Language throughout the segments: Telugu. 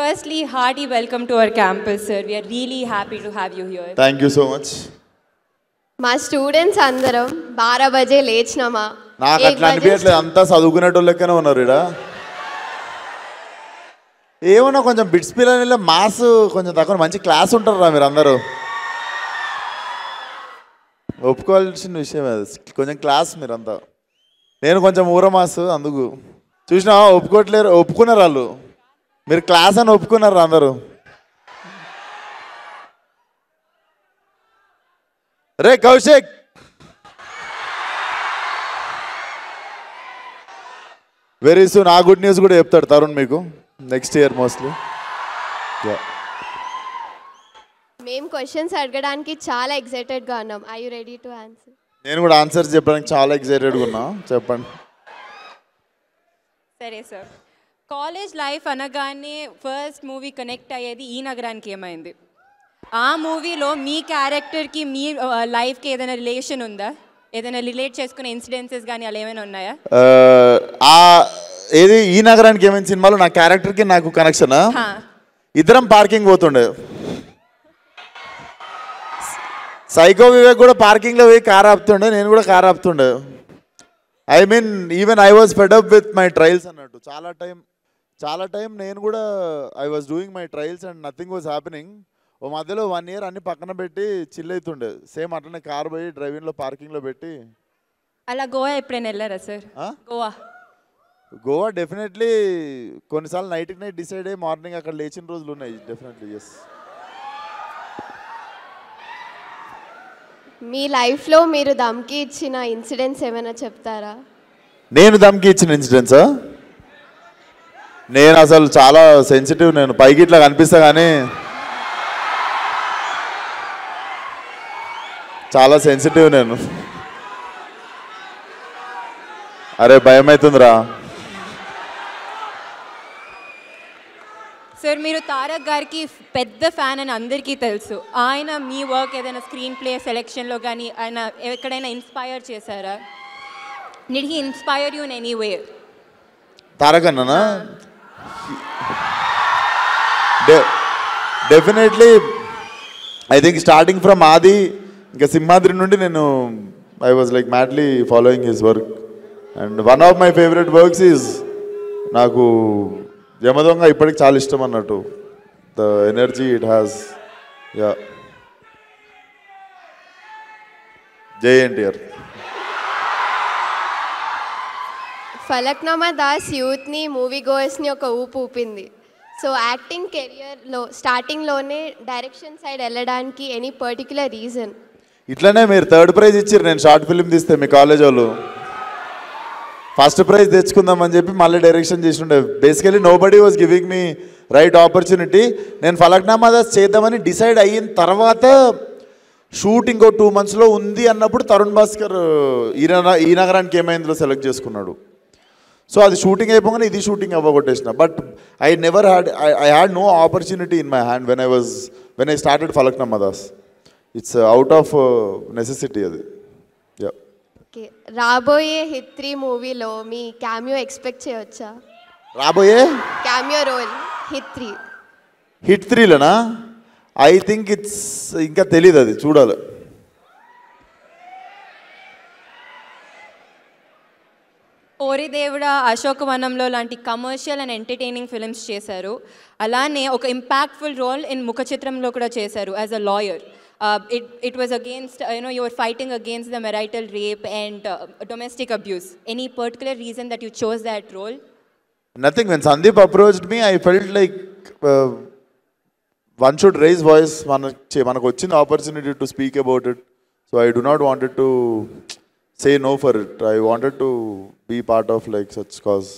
firstly, hearty welcome to our campus, sir. We are really happy to have you here. Thank you so much. మా స్టూడెంట్స్ అందరం 12 బజే లేచినామా నాకు అట్లా అనిపించట్లేదు, అంతా చదువుకునేటోళ్ళకనే ఉన్నారు ఇక్కడ. ఏమన్నా కొంచెం బిట్స్ పిల్లల మాస్ కొంచెం తక్కువ, మంచి క్లాస్ ఉంటారా మీరు అందరూ. ఒప్పుకోవాల్సిన విషయం అది, కొంచెం క్లాస్ మీరంతా. నేను కొంచెం ఊర మాస్, అందుకు చూసినా ఒప్పుకోవట్లేరు. ఒప్పుకున్నారు వాళ్ళు, మీరు క్లాస్ అని ఒప్పుకున్నారు అందరూ. రే కౌశిక్, వెరీ సూన్ ఆ గుడ్ న్యూస్ కూడా చెప్తాడు తరుణ్ మీకు నెక్స్ట్ ఇయర్ మోస్ట్లీ. మేము క్వశ్చన్స్ అడగడానికి చాలా ఎక్సైటెడ్గా ఉన్నాం. I you ready to answer? నేను కూడా ఆన్సర్స్ చెప్పడానికి చాలా ఎక్సైటెడ్గా ఉన్నా, చెప్పండి. సరే సార్, కాలేజ్ లైఫ్ అనగానే ఫస్ట్ మూవీ కనెక్ట్ అయ్యేది ఈ నగరానికి ఏమైంది? ఆ మూవీలో మీ క్యారెక్టర్కి మీ లైఫ్కి ఏదైనా రిలేషన్ ఉందా? ఏదైనా రిలేట్ చేసుకునే ఇన్సిడెన్సెస్ కానీ అలా ఏమైనా ఉన్నాయా? ఏది ఈ నగరానికి ఏమైనా సినిమాలో నా క్యారెక్టర్కి నాకు కనెక్షన్. ఇద్దరం పార్కింగ్ పోతుండే, సైకో వివేక్ కూడా పార్కింగ్లో పోయి కార్ ఆపుతుండే, నేను కూడా కార్ ఆపుతుండే. I mean even I was fed up with my trials అన్నట్టు. చాలా టైం నేను కూడా I was doing my trials and nothing was happening. ఓ మధ్యలో 1 year అన్ని పక్కన పెట్టి చిల్ అవుతుండే, సేమ్ అట్లనే కార్ పోయి డ్రైవింగ్లో పార్కింగ్లో పెట్టి. అలా గోవా ఎప్పుడైనా వెళ్ళారా సార్? గోవా డెఫినెట్లీ కొన్నిసార్లు నైట్కి నైట్ డిసైడ్ అయ్యి మార్నింగ్ అక్కడ లేచిన రోజులు ఉన్నాయి, డెఫినెట్లీ. ఎస్. మీ లైఫ్లో మీరు దమ్కి ఇచ్చిన ఇన్సిడెంట్స్ ఏమైనా చెప్తారా? నేను దమ్కి ఇచ్చిన ఇన్సిడెంట్సా? నేను అసలు చాలా సెన్సిటివ్. నేను పైకి ఇట్లా కనిపిస్తా కానీ చాలా సెన్సిటివ్ నేను. అరే భయం అవుతుందిరా. సార్, మీరు తారక్ గారికి పెద్ద ఫ్యాన్ అని అందరికీ తెలుసు. ఆయన మీ వర్క్ ఏదైనా స్క్రీన్ ప్లే సెలెక్షన్లో కానీ ఆయన ఎక్కడైనా ఇన్స్పైర్ చేశారా? Did he inspire you in any way? Tarak అన్ననా? Definitely. I think starting from Aadi ఇంకా సింహాద్రి నుండి నేను I was like madly following his work. And one of my favourite works is నాకు యమదొంగ ఇప్పటికి చాలా ఇష్టం అన్నట్టు. The energy it has. Yeah, Jai NTR. Falaknuma Das యూత్ని, మూవీ గోయర్స్ని ఒక ఊపు ఊపింది. సో యాక్టింగ్ కెరియర్లో స్టార్టింగ్లోనే డైరెక్షన్ సైడ్ వెళ్ళడానికి ఎనీ పర్టిక్యులర్ రీజన్? ఇట్లనే మీరు 3rd ప్రైజ్ ఇచ్చారు నేను షార్ట్ ఫిల్మ్ తీస్తే మీ కాలేజ్ వాళ్ళు. ఫస్ట్ ప్రైజ్ తెచ్చుకుందామని చెప్పి మళ్ళీ డైరెక్షన్ చేసిండే. Basically nobody was giving me right opportunity. నేను ఫలక్నామా దాస్ చేద్దామని డిసైడ్ అయిన తర్వాత షూట్ ఇంకో 2 monthsలో ఉంది అన్నప్పుడు తరుణ్ భాస్కర్ ఈ నగరానికి ఏమైందో సెలెక్ట్ చేసుకున్నాడు. సో అది షూటింగ్ అయిపోగానే ఇది షూటింగ్ అవ్వగొట్టేసిన. But I had no opportunity in my hand when I started Falaknuma Das. It's out of necessity అది. యా. ఓకే, రాబోయే హిట్ 3 మూవీలో మీ క్యామియో ఎక్స్పెక్ట్ చేయవచ్చా? రాబోయే క్యామియో రోల్ హిట్ 3లోనా? ఐ థింక్ ఇట్స్ ఇంకా తెలీదు, అది చూడాలి. ఓరి దేవుడా, అశోకవనంలో లాంటి కమర్షియల్ అండ్ ఎంటర్టైనింగ్ ఫిల్మ్స్ చేశారు. అలానే ఒక ఇంపాక్ట్ఫుల్ రోల్ ఇన్ ముఖ చిత్రంలో కూడా చేశారు as a lawyer. It was against, you were fighting against the marital rape and domestic abuse. Any particular reason that you chose that role? Nothing. When Sandeep approached me, I felt like one should raise voice. Manaku vachinda opportunity to speak about it. So I do not wanted to say no for it. I wanted to be part of like such cause.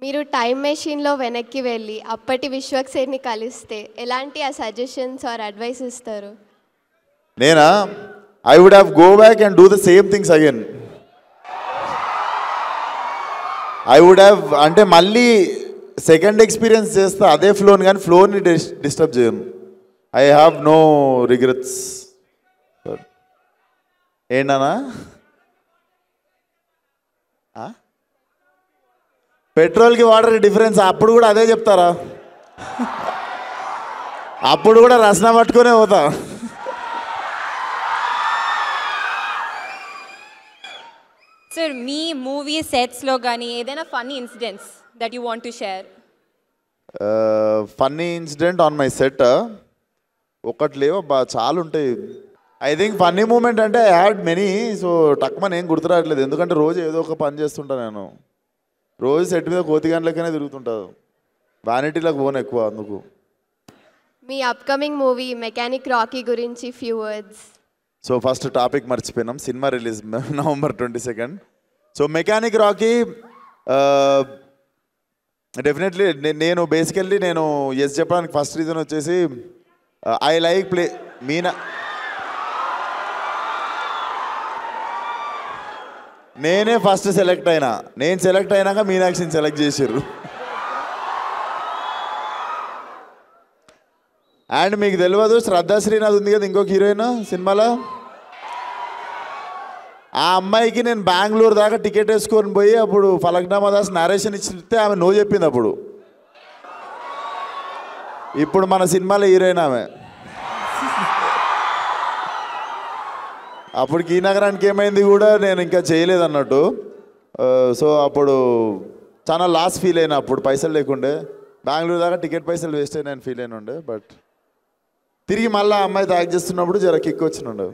మీరు టైం మెషిన్లో వెనక్కి వెళ్ళి అప్పటి విశ్వక్సేన్ని కలిస్తే ఎలాంటి ఆ సజెషన్స్ ఆర్ అడ్వైస్ ఇస్తారు? నేనా? I would have go back and do the same things again. I would have అంటే మళ్ళీ సెకండ్ ఎక్స్పీరియన్స్ చేస్తా అదే ఫ్లోని, కానీ ఫ్లోని డిస్టర్బ్ చేయను. I have no regrets. ఏంటన్నా? పెట్రోల్కి వాటర్ డిఫరెన్స్ అప్పుడు కూడా అదే చెప్తారా? అప్పుడు కూడా రసన పట్టుకునే పోతా. సార్ మీ మూవీ సెట్స్లో కానీ ఏదైనా funny incidents that you want to share? Funny incident on my set ఒకటి లేవు, చాలా ఉంటాయి. ఐ థింక్ ఫన్నీ మూమెంట్ అంటే ఐ హ్యాడ్ మెనీ. సో టక్మన్ ఏం గుర్తురావట్లేదు, ఎందుకంటే రోజు ఏదో ఒక పని చేస్తుంటా నేను. రోజు సెట్ మీద కోతిగాన్లకనే తిరుగుతుంటాను, వ్యానిటీలకు పోను ఎక్కువ. అందుకు మీ అప్కమింగ్ మూవీ మెకానిక్ రాకీ గురించి few words. So first topic మర్చిపోయినాం, cinema release November 22. So Mechanic Rocky definitely నేను బేసికల్లీ నేను ఎస్ చెప్పడానికి ఫస్ట్ రీజన్ వచ్చేసి ఐ లైక్ ప్లే నేనే ఫస్ట్ సెలెక్ట్ అయినా. నేను సెలెక్ట్ అయినాక మీనాక్షిని సెలెక్ట్ చేసారు. అండ్ మీకు తెలియదు, శ్రద్ధా శ్రీనాథ్ ఉంది కదా ఇంకొక హీరోయిన్ సినిమాలో, ఆ అమ్మాయికి నేను బెంగళూరు దాకా టికెట్ వేసుకొని పోయి అప్పుడు ఫలక్నామా దాస్ నరేషన్ ఇచ్చితే ఆమె నో చెప్పింది. అప్పుడు ఇప్పుడు మన సినిమాలో హీరోయిన్ ఆమె. అప్పటికి ఈ నగరానికి ఏమైంది కూడా నేను ఇంకా చేయలేదు అన్నట్టు. సో అప్పుడు చాలా లాస్ ఫీల్ అయినా, అప్పుడు పైసలు లేకుండే బెంగళూరు దాకా టికెట్ పైసలు వేస్ట్ అయినా ఫీల్ అయిన ఉండే. బట్ తిరిగి మళ్ళీ అమ్మాయితో యాక్ట్ చేస్తున్నప్పుడు జర కిక్ వచ్చినుండే.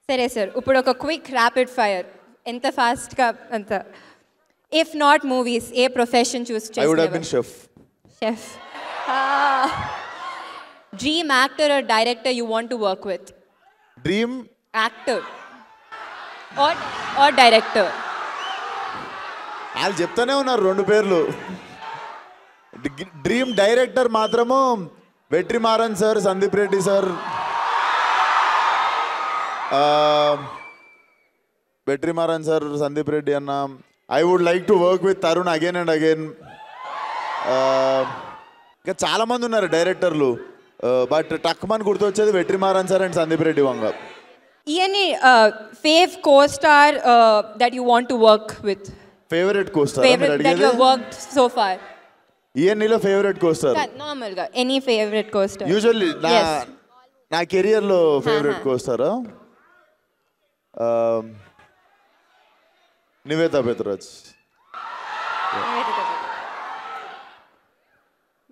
సరే సార్, ఇప్పుడు ఒక క్విక్ ర్యాపిడ్ ఫైర్, ఎంత ఫాస్ట్గా అంత. If not movies, a profession choose I would have been chef. Chef. Dream actor or director you want to work with? Dream actor or director? వాళ్ళు చెప్తానే ఉన్నారు రెండు పేర్లు. డ్రీమ్ డైరెక్టర్ మాత్రము Vetrimaaran sir, Sandeep Reddy sir. Vetrimaaran sir, Sandeep Reddy అన్న. I would like to work with Tarun again and again. ఇంకా చాలామంది ఉన్నారు డైరెక్టర్లు, బట్ టక్మన్ గుర్తొచ్చేది Vetrimaaran sir and Sandeep Reddy Vanga. Any fave co-star that you want to work with? Favorite co-star? Favorite that you have worked so far? ఈఎన్ఈలో ఫేవరెట్ co-star? Normal గా any favorite co-star? యూజువల్లీ నా కెరియర్లో ఫేవరెట్ co-star నివేతా పెత్రాజ్.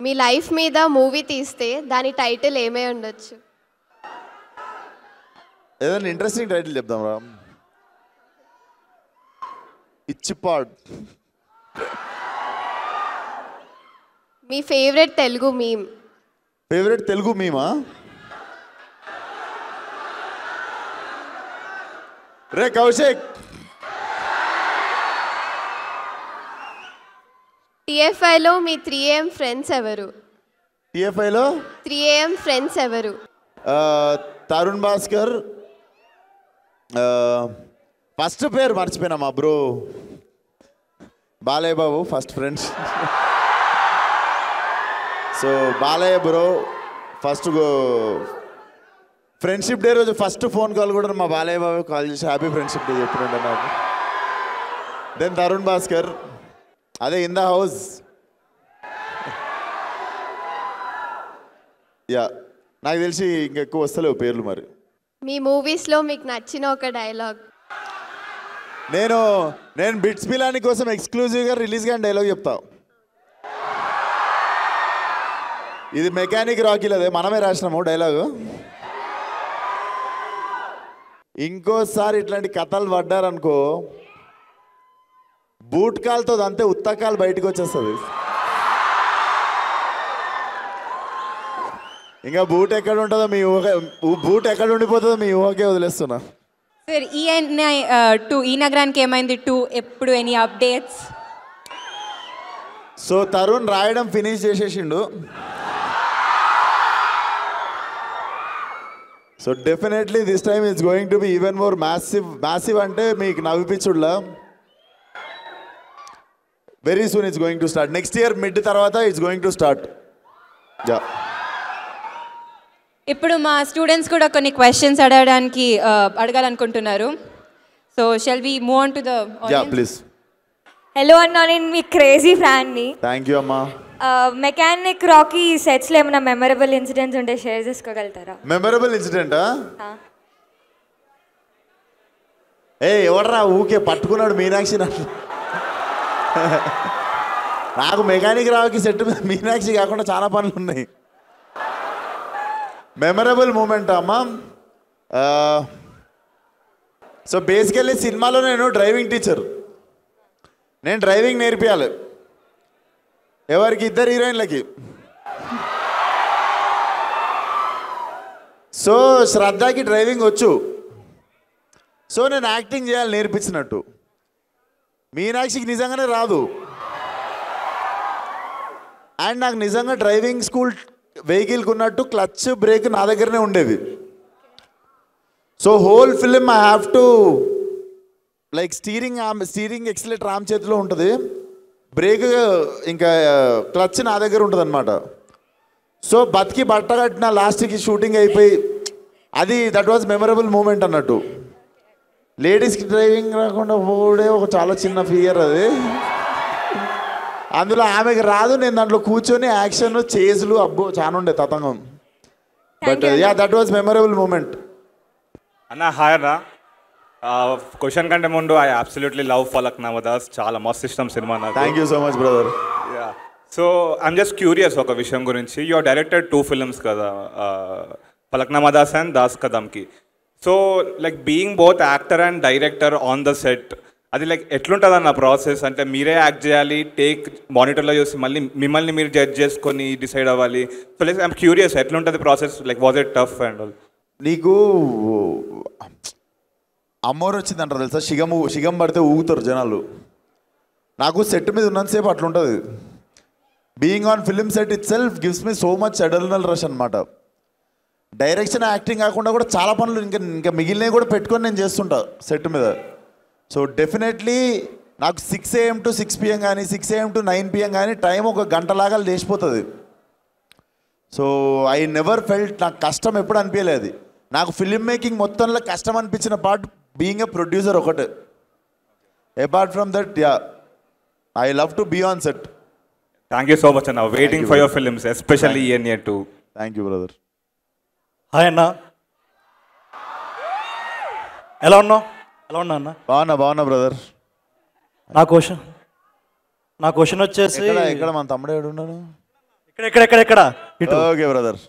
మీ లైఫ్ మీద మూవీ తీస్తే దాని టైటిల్ ఏమై ఉండొచ్చు? ఏదైనా ఇంట్రెస్టింగ్ టైటిల్ చెప్దాం రా. ఇచ్చిపాడ్. మీ favourite Telugu meme? Favourite Telugu మీమా? రే కౌశిక్. టిఎఫ్ఐలో మీ 3AM ఫ్రెండ్స్ ఎవరు? టిఎఫ్ఐలో 3AM ఫ్రెండ్స్ ఎవరు? తరుణ్ భాస్కర్. ఫస్ట్ పేరు మర్చిపోయినా, మా bro Balayya Babu first friends. So Balayya bro first friendship day రోజు ఫస్ట్ ఫోన్ కాల్ కూడా మా బాలయ్య బాబు కాల్ చేసి హ్యాపీ ఫ్రెండ్షిప్ డే చెప్పినండి నాకు. దెన్ తరుణ్ భాస్కర్, అదే ఇన్ ద హౌస్. యా, నాకు తెలిసి ఇంకెక్కువ వస్తలేవు పేర్లు. మరి మీ మూవీస్లో మీకు నచ్చిన ఒక డైలాగ్? నేను బిట్స్ పిలాని కోసం ఎక్స్క్లూజివ్గా రిలీజ్ కానీ డైలాగ్ చెప్తా. ఇది మెకానిక్ రాకీలో అదే మనమే రాసినాము డైలాగు. ఇంకోసారి ఇట్లాంటి కథలు పడ్డారనుకో, బూట్ కాల్తో అంతే ఉత్తకాలు బయటకు వచ్చేస్తుంది. ఇంకా బూట్ ఎక్కడ ఉంటుందో మీ ఊహ, బూట్ ఎక్కడ ఉండిపోతుందో మీ ఊహకే వదిలేస్తున్నా. సార్ ఈ నగరానికి ఏమైంది 2 ఎప్పుడు ఎనీ అప్డేట్స్? సో తరుణ్ రాయడం ఫినిష్ చేసేసిండు. So definitely this time it's going to be even more massive అంటే మీకు నవ్విపించుడ్లా. Very soon it's going to start. Next year mid తర్వాత it's going to start. Yeah. ఇప్పుడు మా స్టూడెంట్స్ కూడా కొన్ని క్వశ్చన్స్ అడగాలనుకుంటున్నారు. So shall we move on to the audience? Yeah please. Hello అన్న, నేను మీ క్రేజీ ఫ్యాన్ని. థ్యాంక్ యూ అమ్మా. మెకానిక్ రాకీ సెట్స్లో ఏమైనా మెమరబుల్ ఇన్సిడెంట్స్ ఉంటే షేర్ చేసుకోగలుగుతారా? మెమరబుల్ ఇన్సిడెంటా? ఎవడరా ఊకే పట్టుకున్నాడు మీనాక్షి నాకు మెకానిక్ రావుకి సెట్ మీద మీనాక్షి కాకుండా చాలా పనులు ఉన్నాయి. మెమరబుల్ మూమెంట్ అమ్మా. సో బేసికల్లీ సినిమాలో నేను డ్రైవింగ్ టీచర్. నేను డ్రైవింగ్ నేర్పియాలి ఎవరికి? 2 హీరోయిన్లకి. సో శ్రద్ధకి డ్రైవింగ్ వచ్చు. సో నేను యాక్టింగ్ చేయాలి నేర్పించినట్టు. మీనాక్షికి నిజంగానే రాదు. అండ్ నాకు నిజంగా డ్రైవింగ్ స్కూల్ వెహికల్కి ఉన్నట్టు క్లచ్ బ్రేక్ నా దగ్గరనే ఉండేది. So whole film I have to like steering accelerator ఆమె చేతిలో ఉంటుంది, బ్రేక్ ఇంకా క్లచ్ నా దగ్గర ఉంటుంది అనమాట. సో బతికి బట్ట కట్టిన లాస్ట్కి షూటింగ్ అయిపోయి దట్ వాజ్ మెమరబుల్ మూమెంట్ అన్నట్టు. లేడీస్కి డ్రైవింగ్ రాకుండా పోవడే ఒక చాలా చిన్న ఫియర్ అది. అందులో ఆమెకి రాదు, నేను దాంట్లో కూర్చొని యాక్షన్ చేజులు అబ్బో చాలా ఉండే తతంగం. But that was memorable moment. అన్న హాయ్ అన్న. క్వశ్చన్ కంటే ముందు I absolutely love Falaknuma Das. చాలా మస్తు ఇష్టం సినిమా నాకు. Thank you so much brother. So I'm just curious ఒక విషయం గురించి. యూ ఆర్ డైరెక్టెడ్ 2 ఫిల్మ్స్ కదా, ఫలక్నామా దాస్ అండ్ దాస్ కదమ్కి. So like being both actor and director on the set, అది లైక్ ఎట్లుంటుంది అన్న ప్రాసెస్? అంటే మీరే యాక్ట్ చేయాలి, టేక్ మానిటర్లో చూసి మళ్ళీ మిమ్మల్ని మీరు జడ్జ్ చేసుకొని డిసైడ్ అవ్వాలి. సో లైక్ ఐఎమ్ క్యూరియస్ ఎట్లుంటుంది process, like was it tough and all? నీకు అమ్మోరు వచ్చిందంటారు తెలుసా, షిగం పడితే ఊగుతారు జనాలు. నాకు సెట్ మీద ఉన్నంతసేపు అట్లుంటుంది. Being on film set itself gives me so much adrenaline rush అనమాట. డైరెక్షన్ యాక్టింగ్ కాకుండా కూడా చాలా పనులు ఇంకా మిగిలినవి కూడా పెట్టుకొని నేను చేస్తుంటా సెట్ మీద. సో డెఫినెట్లీ నాకు 6 AM to 6 PM కానీ 6 AM to 9 PM కానీ టైం ఒక గంటలాగా లేచిపోతుంది. సో ఐ నెవర్ ఫెల్ట్ నాకు కష్టం ఎప్పుడు అనిపించలేదు. నాకు ఫిలిం మేకింగ్ మొత్తంలో కష్టం అనిపించిన పార్ట్ బీయింగ్ ఎ ప్రొడ్యూసర్ ఒకటే. Apart from that I love to be on set. Thank you so much అన్న. Waiting for your films, especially ENA 2. Thank you brother. Hi అన్న, ఎలా ఉన్నావు? అన్న బాగున్నా బ్రదర్. నా క్వశ్చన్ వచ్చేసి ఇక్కడ మన తమ్ముడు ఏడు ఉన్నాను. ఇక్కడ ఓకే బ్రదర్.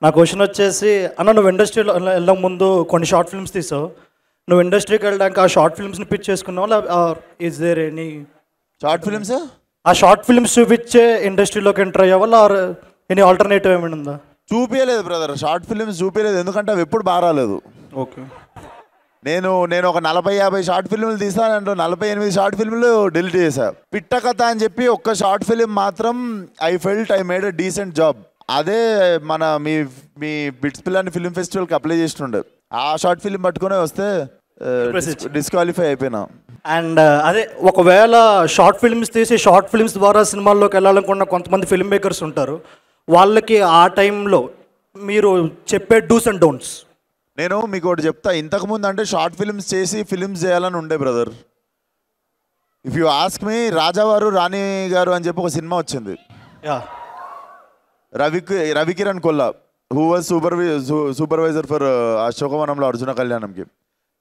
నా క్వశ్చన్ వచ్చేసి అన్న, నువ్వు ఇండస్ట్రీలో వెళ్ళక ముందు కొన్ని షార్ట్ ఫిల్మ్స్ తీసావు. నువ్వు ఇండస్ట్రీకి వెళ్ళడానికి ఆ షార్ట్ ఫిల్మ్స్ని పిచ్ చేసుకున్నావు, is there any short films? ఆ షార్ట్ ఫిల్మ్స్ చూపించే ఇండస్ట్రీలోకి ఎంటర్ అయ్యావా, ఆర్ ఎనీ ఆల్టర్నేటివ్ ఏమైనా ఉందా? చూపించలేదు బ్రదర్, షార్ట్ ఫిల్మ్స్ చూపించలేదు. ఎందుకంటే అవి ఎప్పుడు బాగా రాలేదు. ఓకే. నేను ఒక 40-50 షార్ట్ ఫిల్మ్లు తీసానంటూ 48 షార్ట్ ఫిల్మ్లు డిలీట్ చేశా. పిట్ట కథ అని చెప్పి ఒక్క షార్ట్ ఫిల్మ్ మాత్రం I felt I made a decent job. అదే మన మీ బిట్స్ పిల్లని ఫిల్మ్ ఫెస్టివల్కి అప్లై చేస్తుండే. ఆ షార్ట్ ఫిల్మ్ పట్టుకునే వస్తే డిస్క్వాలిఫై అయిపోయినా. అండ్ అదే ఒకవేళ షార్ట్ ఫిల్మ్స్ తీసి షార్ట్ ఫిల్మ్స్ ద్వారా సినిమాల్లోకి వెళ్ళాలనుకున్న కొంతమంది ఫిల్మ్ మేకర్స్ ఉంటారు, వాళ్ళకి ఆ టైంలో మీరు చెప్పే డూస్ అండ్ డోంట్స్? నేను మీకు ఒకటి చెప్తా. ఇంతకుముందు అంటే షార్ట్ ఫిల్మ్స్ చేసి ఫిల్మ్స్ చేయాలని ఉండే brother. If you ask me, Rajavaru Rani Garu అని చెప్పి ఒక సినిమా వచ్చింది. Ravikiran Kolla, who was supervisor for అశోకవనంలో అర్జున కళ్యాణంకి.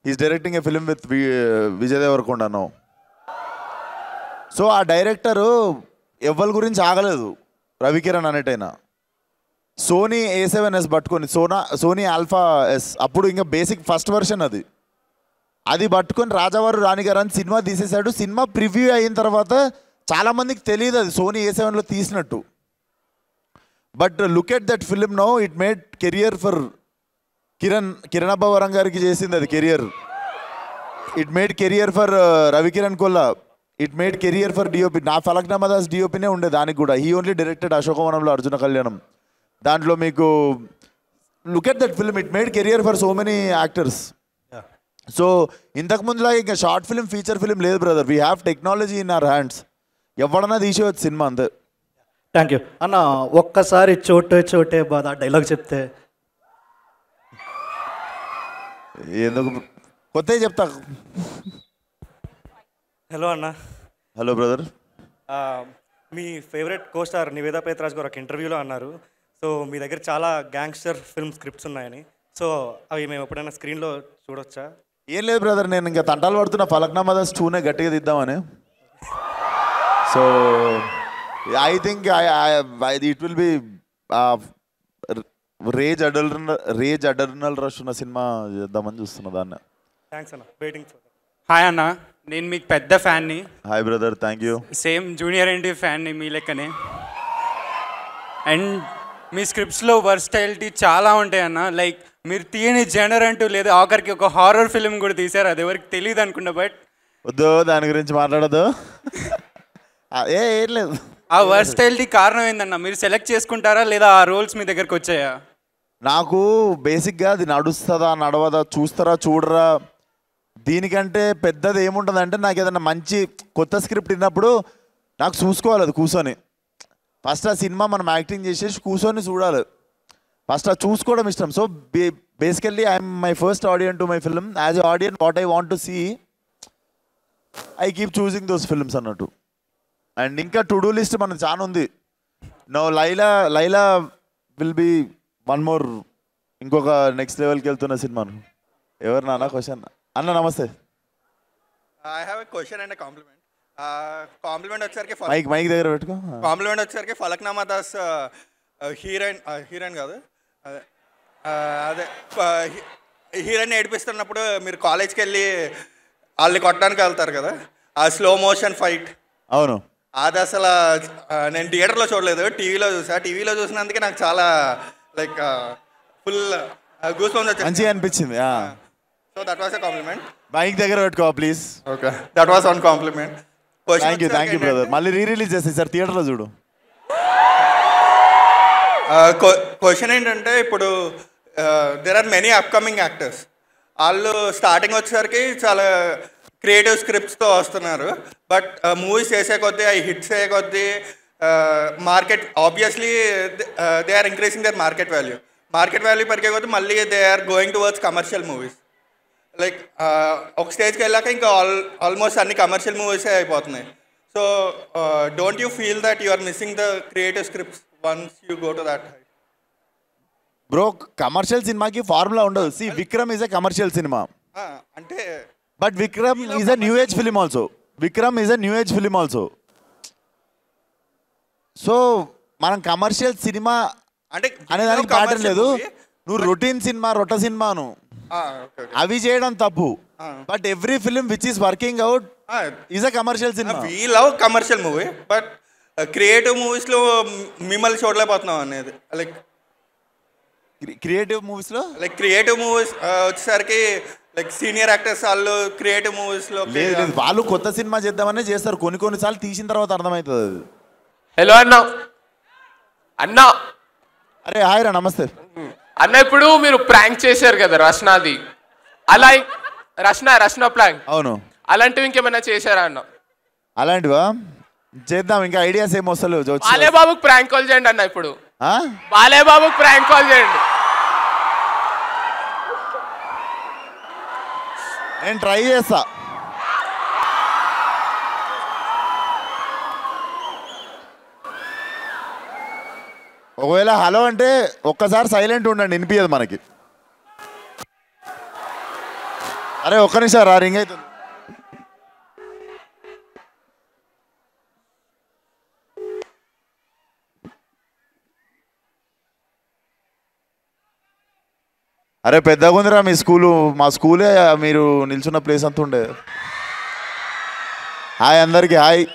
He's directing a film with Vijay Devarakonda now. So ఆ డైరెక్టరు ఎవరి గురించి ఆగలేదు, రవికిరణ్ అనేటైనా. సోనీ A7S పట్టుకొని, సోనీ ఆల్ఫా S, అప్పుడు ఇంకా బేసిక్ ఫస్ట్ వర్షన్ అది పట్టుకొని రాజావారు రాణిగారు అని సినిమా తీసేశాడు. సినిమా ప్రివ్యూ అయిన తర్వాత చాలామందికి తెలియదు అది సోనీ A7లో తీసినట్టు. But look at that film no, it made career for Kiran Abbavaram గారికి చేసింది అది career. It made career for Ravikiran Kolla. It made career for DOP. నా ఫలక్నామా దాస్ డిఓపినే ఉండే దానికి కూడా. హీ ఓన్లీ డైరెక్టెడ్ అశోకవనంలో అర్జున కళ్యాణం. దాంట్లో మీకు look at that film, it made career for so many actors. So ఇంతకుముందులాగా ఇంకా షార్ట్ ఫిల్మ్ ఫీచర్ ఫిల్మ్ లేదు brother. We have technology in our hands. ఎవడన్నా తీసేవచ్చు సినిమా, అంతే. థ్యాంక్ యూ అన్న. ఒక్కసారి చోటే బాధ డైలాగ్ చెప్తే. ఎందుకు కొత్తవి చెప్తా. హలో అన్న. Hello brother. మీ favourite co star Nivetha Pethuraj గారు ఒక ఇంటర్వ్యూలో అన్నారు, సో మీ దగ్గర చాలా గ్యాంగ్స్టర్ ఫిల్మ్ స్క్రిప్ట్స్ ఉన్నాయని. సో అవి మేము ఎప్పుడైనా స్క్రీన్లో చూడొచ్చా? ఏం లేదు బ్రదర్, నేను ఇంకా తంటాలు పడుతున్న ఫలక్నామా దాస్ 2నే గట్టిగా తీద్దామని. So I think it will be rage adrenal rush ఉన్న సినిమా చేద్దామని చూస్తున్నా దాన్ని. థ్యాంక్స్ అన్న, వెయిటింగ్ ఫర్. హాయ్ అన్న, నేను మీకు పెద్ద ఫ్యాన్ని. Hi brother, thank you. Same junior NT ఫ్యాన్ని మీ లెక్కనే. అండ్ మీ స్క్రిప్ట్స్లో వర్స్టైలిటీ చాలా ఉంటాయి అన్న. లైక్ మీరు తీయని జనర్ అంటూ లేదు, ఆఖరికి ఒక హారర్ ఫిల్మ్ కూడా తీశారు, అది ఎవరికి తెలియదు అనుకున్నా. బట్ వద్దు దాని గురించి మాట్లాడదు. ఏం లేదు. ఆ వర్స్టైలిటీ కారణం ఏందన్న? మీరు సెలెక్ట్ చేసుకుంటారా లేదా ఆ రోల్స్ మీ దగ్గరకు వచ్చాయా? నాకు బేసిక్గా అది నడుస్తుందా నడవదా, చూస్తారా చూడరా, దీనికంటే పెద్దది ఏముంటుంది అంటే, నాకు ఏదైనా మంచి కొత్త స్క్రిప్ట్ విన్నప్పుడు నాకు చూసుకోవాలి అది కూర్చొని. ఫస్ట్ ఆ సినిమా మనం యాక్టింగ్ చేసేసి కూర్చొని చూడాలి, ఫస్ట్ అది చూసుకోవడం ఇష్టం. So basically I'm my first audience to my film. As a audience what I want to see, I keep చూసింగ్ దోస్ ఫిల్మ్స్ అన్నట్టు. అండ్ ఇంకా టు డూ లిస్ట్ మనకు చాలా ఉంది. No Laila will be one more, ఇంకొక నెక్స్ట్ లెవెల్కి వెళ్తున్న సినిమాను. ఎవరు నాన్న క్వశ్చన్? అన్న నమస్తే. I have a question and a compliment. Compliment వచ్చేసరికి మైక్ దగ్గర పెట్టుకో. కాంప్లిమెంట్ వచ్చేసరికి ఫలక్నామా దాస్ హీరోయిన్ కాదు, అదే హీరోయిన్ ఏడిపిస్తున్నప్పుడు మీరు కాలేజ్కి వెళ్ళి వాళ్ళని కొట్టడానికి వెళ్తారు కదా, ఆ స్లో మోషన్ ఫైట్. అవును, అది అసలు నేను థియేటర్లో చూడలేదు, టీవీలో చూసా. టీవీలో చూసినందుకే నాకు చాలా లైక్ ఫుల్ గూస్ బంప్స్ వచ్చాయి, మంచిగా అనిపించింది. So that was a compliment. Mike దగ్గర పెట్టుకో please. Okay, that was one compliment. Thank you brother. మళ్ళీ రిలీజ్ చేస్తాయి సార్ థియేటర్లో చూడు. క్వశ్చన్ ఏంటంటే, ఇప్పుడు there are many upcoming actors. వాళ్ళు స్టార్టింగ్ వచ్చేసరికి చాలా క్రియేటివ్ స్క్రిప్ట్స్తో వస్తున్నారు, బట్ మూవీస్ చేసే కొద్దీ అవి హిట్స్ అయ్యే కొద్దీ market obviously they are increasing their market value పెరిగే కొద్దీ మళ్ళీ they are going towards commercial movies. Like ఒక స్టేజ్కి వెళ్ళాక ఇంకా ఆల్మోస్ట్ అన్ని కమర్షియల్ మూవీసే అయిపోతున్నాయి. So don't you feel that you are missing the creative scripts once you go to that height? Bro, commercial సినిమాకి ఫార్ములా ఉండదు. See Vikram is a commercial సినిమా, అంటే but Vikram is a new age film also. So మనం కమర్షియల్ సినిమా అంటే అనేదానికి ప్యాటర్న్ లేదు. నువ్వు రొటీన్ సినిమా సినిమాను అవి చేయడం తప్పు. But every film which is working out is a commercial cinema. We love commercial movie, but creative మూవీస్లో మిమ్మల్ని చూడలేకపోతున్నాం అనేది. లైక్ క్రియేటివ్ మూవీస్లో వచ్చేసరికి లైక్ సీనియర్ యాక్టర్స్ వాళ్ళు క్రియేటివ్ మూవీస్లో లేదు, వాళ్ళు కొత్త సినిమా చేద్దామనే చేస్తారు. కొన్నిసార్లు తీసిన తర్వాత అర్థమవుతుంది అది. హలో అన్న. అరే హాయ్ రా, నమస్తే అన్న. ఇప్పుడు మీరు ప్రాంక్ చేశారు కదా రష్నాది, అలా రష్నా ప్రాంక్. అవును, అలాంటివి ఇంకేమైనా చేశారా అన్న? అలాంటివా చేద్దాం, ఇంకా ఐడియాస్ ఏమో వస్తలేవు. బాలేబాబుకి ప్రాంక్ కాల్ చేయండి అన్న. ఇప్పుడు బాలేబాబుకి ప్రాంక్ కాల్ చేయండి. నేను ట్రై చేస్తా. ఒకవేళ హలో అంటే ఒక్కసారి సైలెంట్ ఉండండి, వినిపించదు మనకి. అరే ఒక్క నిమిషం రా, రింగ్ అవుతుంది. అరే పెద్దగా ఉందిరా మీ స్కూలు, మా స్కూలే మీరు నిల్చున్న ప్లేస్ అంతా ఉండే. హాయ్ అందరికీ, హాయ్.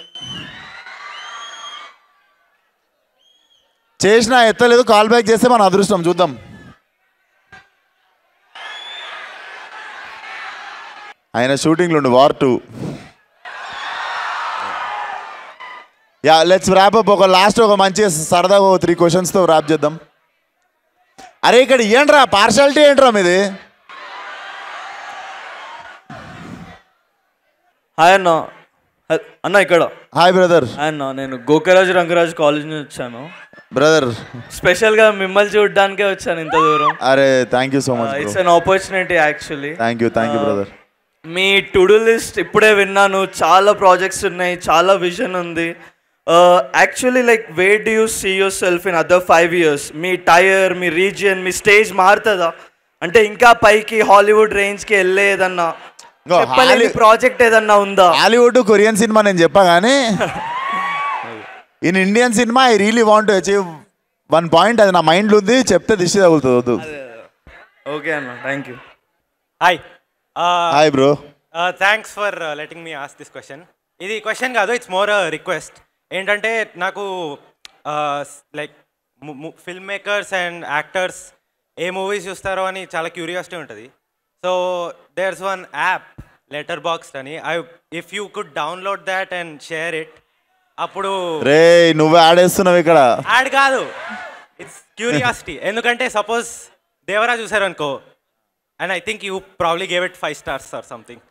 చేసినా ఎత్తలేదు, కాల్ బ్యాక్ చేస్తే మన అదృష్టం, చూద్దాం. ఆయన షూటింగ్లు ఉండు war 2. Yeah let's wrap up. ఒక మంచి సరదాగా 3 క్వశ్చన్స్తో ర్యాప్ చేద్దాం. అరే ఇక్కడ ఏంట్రా పార్షాలిటీ ఏంట్రా మీది? హాయ్ అన్న. అన్న ఇక్కడ. Hi brother. అన్న నేను గోకరాజు రంగరాజు కాలేజ్ నుంచి వచ్చాను బ్రదర్. స్పెషల్గా మిమ్మల్ని చూడడానికే వచ్చాను ఇంత దూరం. అరే thank you so much. It's an opportunity actually. Thank you brother. మీ టు డూ లిస్ట్ ఇప్పుడే విన్నాను, చాలా ప్రాజెక్ట్స్ ఉన్నాయి, చాలా విజన్ ఉంది. Actually like where do you see yourself in other 5 years? మీ టైర్, మీ రీజియన్, మీ స్టేజ్ మారుతుందా? అంటే ఇంకా పైకి హాలీవుడ్ రేంజ్కి వెళ్ళే ఏదన్నా చెప్పలేని ప్రాజెక్ట్ ఏదన్నా ఉందా? హాలీవుడ్ కొరియన్ సినిమా నేను చెప్పా కానీ in Indian cinema I really want to achieve 1 point. అది నా మైండ్లో ఉంది, చెప్తే దిష్టి తగులుతుంది. వద్దు. ఓకే అన్న, thank you. Hi hi bro. Thanks for letting me ask this question. ఇది క్వశ్చన్ కాదు, ఇట్స్ మోర్ రిక్వెస్ట్. ఏంటంటే నాకు like film makers and actors ఏ మూవీస్ చూస్తారో అని చాలా క్యూరియాసిటీ ఉంటుంది. So there's one app Letterboxd అని, if you could download that and share it. అప్పుడు రే నువ్వే ఆడేస్తున్నావు ఇక్కడ. యాడ్ కాదు, ఇట్స్ క్యూరియాసిటీ. ఎందుకంటే సపోజ్ దేవరా చూసారు అనుకో, and I think you probably gave it 5 stars or something.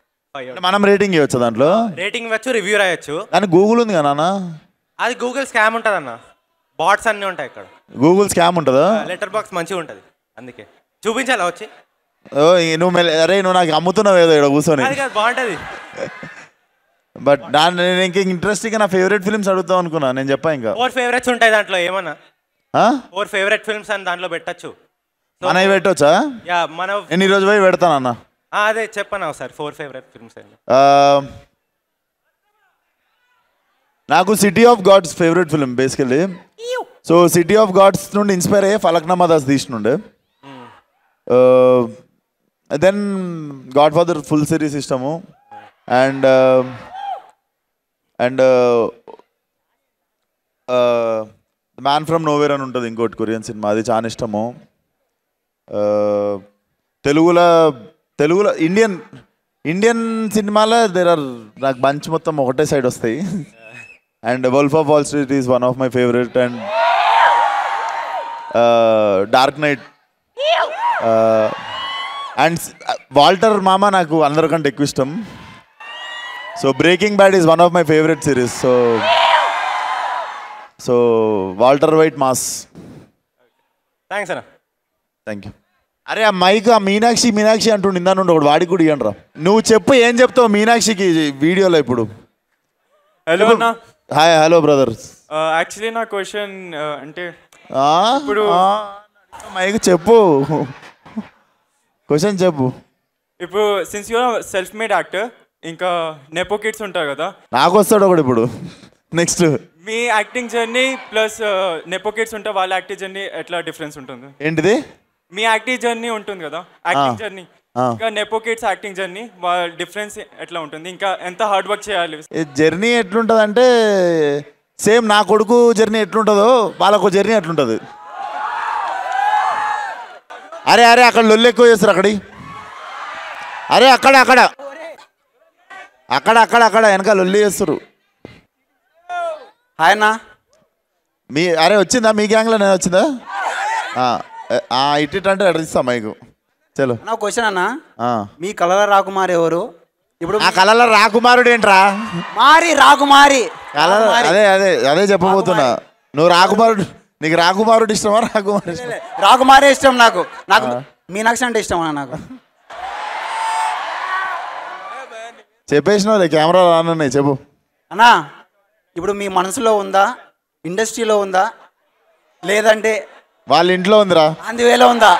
మనం రేటింగ్ ఇవ్వచ్చు దాంట్లో, రేటింగ్ ఇవ్వచ్చు, రివ్యూ రాయొచ్చు. కానీ గూగుల్ ఉంది కదా నాన్న. అది గూగుల్ స్కామ్ ఉంటుంది అన్న, బాట్స్ అన్నీ ఉంటాయి ఇక్కడ. గూగుల్ స్కామ్ ఉంటుందా? లెటర్ బాక్స్ మంచిగా ఉంటుంది, అందుకే చూపించాలా వచ్చి. నువ్వు అరే నువ్వు నాకు అమ్ముతున్నావు ఏదో ఇక్కడ కూర్చొని. అది కాదు, బాగుంటుంది. బట్ దాన్ని నేను ఇంకా ఇంట్రెస్టింగ్ నా ఫేవరెట్ ఫిల్మ్స్ అడుగుతావు అనుకున్నా. నేను చెప్పా ఇంకా 4 favorites ఉంటాయి దాంట్లో. ఏమన్నా 4 favorite films అని దాంట్లో పెట్టచ్చు. మనవి పెట్టవచ్చా? యా, మన నేను ఈరోజు పోయి పెడతాను అన్న. అదే చెప్పను ఒకసారి 4 favorite films అని. నాకు city of gods favourite film basically. So city of gods నుండి ఇన్స్పైర్ అయ్యే ఫలక్నామా దాస్ తీసినుండే. Then Godfather full series ఇష్టము. అండ్ మ్యాన్ ఫ్రమ్ నోవేర్ అని ఉంటుంది ఇంకోటి కొరియన్ సినిమా, అది చాలా ఇష్టము. తెలుగులో ఇండియన్ సినిమాలో నాకు బంచ్ మొత్తం ఒకటే సైడ్ వస్తాయి. And wolf of Wall Street is one of my favourite. And dark knight and Walter మామ నాకు అందరికంటే ఎక్కువ ఇష్టం. So breaking bad is one of my favourite series. So Walter White mass. Thanks అన్న. Thank you. అరే ఆ మైక్ ఆ మీనాక్షి అంటుండు ఇందా నుండి ఒకటి వాడికి కూడా ఇవ్వండి రా. నువ్వు చెప్పు ఏం చెప్తావు మీనాక్షికి వీడియోలో ఇప్పుడు. హలో అన్న. హాయ్. Hello brother. యాక్చువల్లీ నా క్వశ్చన్ అంటే ఇప్పుడు మైక్ చెప్పు, క్వశ్చన్ చెప్పు. ఇప్పుడు since you're self made actor, ఇంకా నెపో కిడ్స్ ఉంటారు కదా, నాకు వస్తాడు ఒకటి ఇప్పుడు. నెక్స్ట్ మీ acting journey plus nepo kids ఉంటే వాళ్ళ యాక్టింగ్ జర్నీ ఎట్లా డిఫరెన్స్ ఉంటుంది? ఏంటిది? మీ యాక్టింగ్ జర్నీ ఉంటుంది కదా, యాక్టింగ్ జర్నీ, ఇంకా నెపో కిడ్స్ యాక్టింగ్ జర్నీ, వాళ్ళ డిఫరెన్స్ ఎట్లా ఉంటుంది? ఇంకా ఎంత హార్డ్ వర్క్ చేయాలి? జర్నీ ఎట్లుంటుంది అంటే సేమ్ నా కొడుకు జర్నీ ఎట్లుంటుందో వాళ్ళకు జర్నీ ఎట్లుంటుంది. అరే అక్కడ లొల్లు ఎక్కువ చేస్తారు అరే అక్కడ వెనక లొల్లి చేస్తారు. హాయ్ అన్న. అరే వచ్చిందా మీ గ్యాంగ్లో? నేను వచ్చిందా? ఇట్ అంటే అడిగిస్తా మైకు. చలో నా క్వశ్చన్ అన్న, మీ కళల రాకుమారి ఎవరు? ఇప్పుడు ఆ కళల రాకుమారుడు ఏంట్రా? రాకుమారి. అదే చెప్పబోతున్నా. నువ్వు రాకుమారుడు, నీకు రాకుమారుడు ఇష్టమా? రాకుమారే ఇష్టం నాకు. మీనాక్షి అంటే ఇష్టం అన్న నాకు. చెప్పేసినావు కెమెరా రానున్నాయి, చెప్పు అన్నా. ఇప్పుడు మీ మనసులో ఉందా, ఇండస్ట్రీలో ఉందా, లేదంటే వాళ్ళ ఇంట్లో ఉందిరా, అందువేలో ఉందా?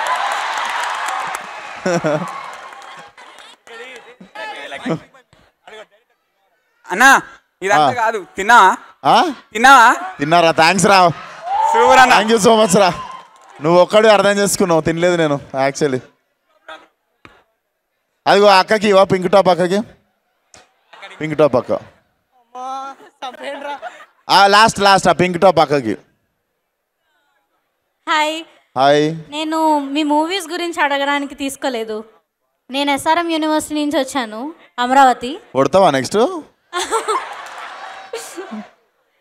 అన్నా ఇదంతా కాదు, తిన్నారా? థ్యాంక్స్ రా, థ్యాంక్ యూ సో మచ్ రా. నువ్వు ఒక్కడే అర్థం చేసుకున్నావు, తినలేదు నేను యాక్చువల్లీ. అదిగో అక్కకి ఇవా, పింక్ టాప్ అక్కకి, పింక్ టాప్ అక్క లాస్ట్ ఆ పింక్ టాప్ అక్కకి. హాయ్. నేను మీ మూవీస్ గురించి అడగడానికి తీసుకోలేదు. నేను SRM యూనివర్సిటీ నుంచి వచ్చాను, అమరావతి. కొడతావా నెక్స్ట్?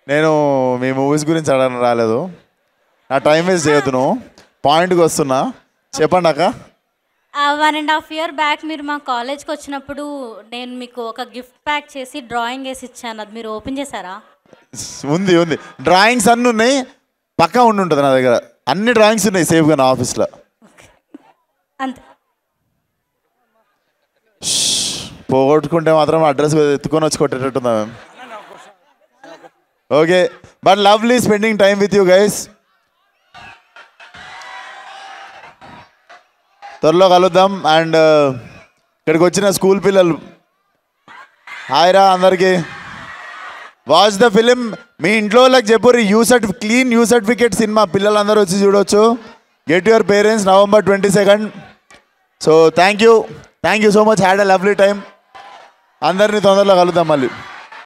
నేను మీ మూవీస్ గురించి అడగడం రాలేదు, నా టైం వేస్ట్ చేయొద్దు. నువ్వు పాయింట్కి వస్తున్నా, చెప్పండి అక్క. 1.5 year బ్యాక్ మీరు మా కాలేజ్కి వచ్చినప్పుడు నేను మీకు ఒక గిఫ్ట్ ప్యాక్ చేసి డ్రాయింగ్ వేసి ఇచ్చాను, అది మీరు ఓపెన్ చేశారా? ఉంది. డ్రాయింగ్స్ అన్నీ ఉన్నాయి, పక్కా ఉంటుంది నా దగ్గర. అన్ని డ్రాయింగ్స్ ఉన్నాయి సేఫ్గా నా ఆఫీస్లో. అంతే. పోగొట్టుకుంటే మాత్రం అడ్రస్ ఎత్తుకొని వచ్చి కొట్టేటట్టుందా ma'am? Okay, but lovely spending time with you guys. త్వరలో కలుద్దాం. అండ్ ఇక్కడికి వచ్చిన స్కూల్ పిల్లలు హాయ్ రా అందరికీ. Watch the film. మీ ఇంట్లో వాళ్ళకి చెప్పుర్రి క్లీన్ యూ సర్టిఫికేట్ సినిమా పిల్లలందరూ వచ్చి చూడవచ్చు. Get your parents November 22nd. So thank you so much. Had a lovely time. అందరినీ తొందరలో కలుద్దాం మళ్ళీ.